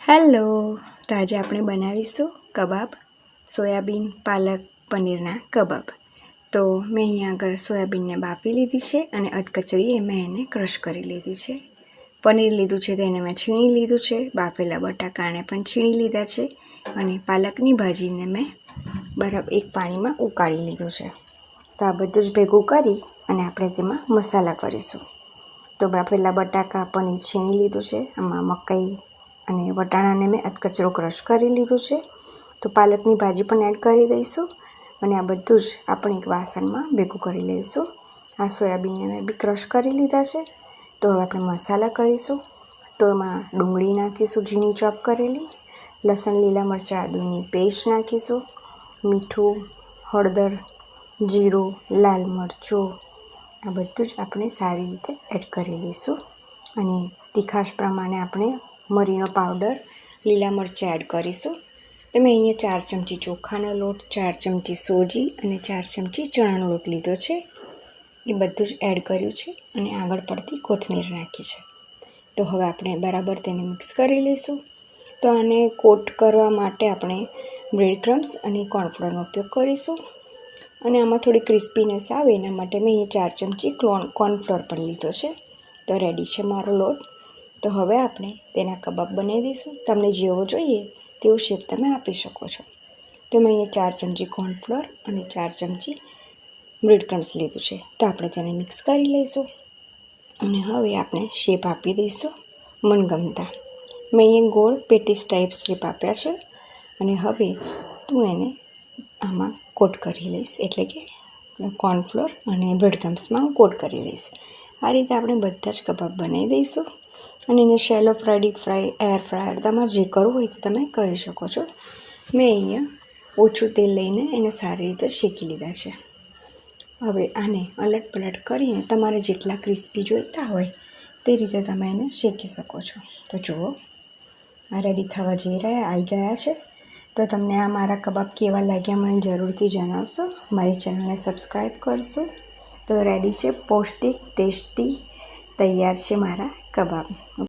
Hello, તો આજે આપણે બનાવીશું કબાબ, સોયાબીન પાલક પનીરના કબાબ. તો મેં અહીંયા આગળ સોયાબીનને બાફી લીધી છે અને અધકચરી મેં એને ક્રશ કરી લીધી છે. પનીર લીધું છે તેને મેં છીણી લીધું છે, બાફેલા બટાકાને પણ છીણી લીધા છે અને પાલકની ભાજીને મેં બરાબર એક પાણીમાં ઉકાળી લીધું છે. તો આ બધું જ ભેગું કરી અને આપણે તેમાં મસાલા કરીશું. તો બાફેલા બટાકા પનીર છીણી લીધું છે, આમાં મકાઈ અને વટાણાને મેં અધકચરો ક્રશ કરી લીધું છે. તો પાલકની ભાજી પણ એડ કરી દઈશું અને આ બધું જ આપણે એક વાસણમાં ભેગું કરી લઈશું. આ સોયાબીનને મેં બી ક્રશ કરી લીધા છે. તો હવે આપણે મસાલા કરીશું. તો એમાં ડુંગળી નાખીશું ઝીણી ચોપ કરેલી, લસણ લીલા મરચાં આદુની પેસ્ટ નાખીશું, મીઠું, હળદર, જીરું, લાલ મરચું, આ બધું જ આપણે સારી રીતે એડ કરી લઈશું અને તીખાશ પ્રમાણે આપણે મરીનો પાવડર, લીલા મરચાં એડ કરીશું. તો મેં અહીંયા 4 ચમચી ચોખાનો લોટ, 4 ચમચી સોજી અને 4 ચમચી ચણાનો લોટ લીધો છે. એ બધું જ એડ કર્યું છે અને આગળ પડતી કોથમીર નાખી છે. તો હવે આપણે બરાબર તેને મિક્સ કરી લઈશું. તો આને કોટ કરવા માટે આપણે બ્રેડ ક્રમ્સ અને કોર્નફ્લોરનો ઉપયોગ કરીશું અને આમાં થોડી ક્રિસ્પીનેસ આવે એના માટે મેં અહીંયા 4 ચમચી કોર્નફ્લોર પણ લીધો છે. તો રેડી છે મારો લોટ. તો હવે આપણે તેના કબાબ બનાવી દઈશું. તમને જેવો જોઈએ તેવો શેપ તમે આપી શકો છો. તો મેં અહીંયા 4 ચમચી કોર્નફ્લોર અને 4 ચમચી બ્રેડ ક્રમ્સ લીધું છે. તો આપણે તેને મિક્સ કરી લઈશું અને હવે આપણે શેપ આપી દઈશું મનગમતા. મેં અહીંયા ગોળ પેટીસ ટાઈપ શેપ આપ્યા છે અને હવે તું એને આમાં કોટ કરી લઈશ, એટલે કે કોર્નફ્લોર અને બ્રેડ ક્રમ્સમાં હું કોટ કરી લઈશ. આ રીતે આપણે બધા જ કબાબ બનાવી દઈશું અને એને shallow fry, deep fry, air fryer, તમારે જે કરવું હોય તે તમે કરી શકો છો. મેં અહીંયા ઓછું તેલ લઈને એને સારી રીતે શેકી લીધા છે. હવે આને અલટ પલટ કરીને તમારે જેટલા ક્રિસ્પી જોઈતા હોય તે રીતે તમે એને શેકી શકો છો. તો જુઓ, આ રેડી થવા જઈ રહ્યા આવી ગયા છે. તો તમને આ મારા કબાબ કેવા લાગ્યા મને જરૂરથી જણાવશો. મારી ચેનલને સબસ્ક્રાઈબ કરશો. તો રેડી છે, પૌષ્ટિક, ટેસ્ટી તૈયાર છે મારા કબાબ.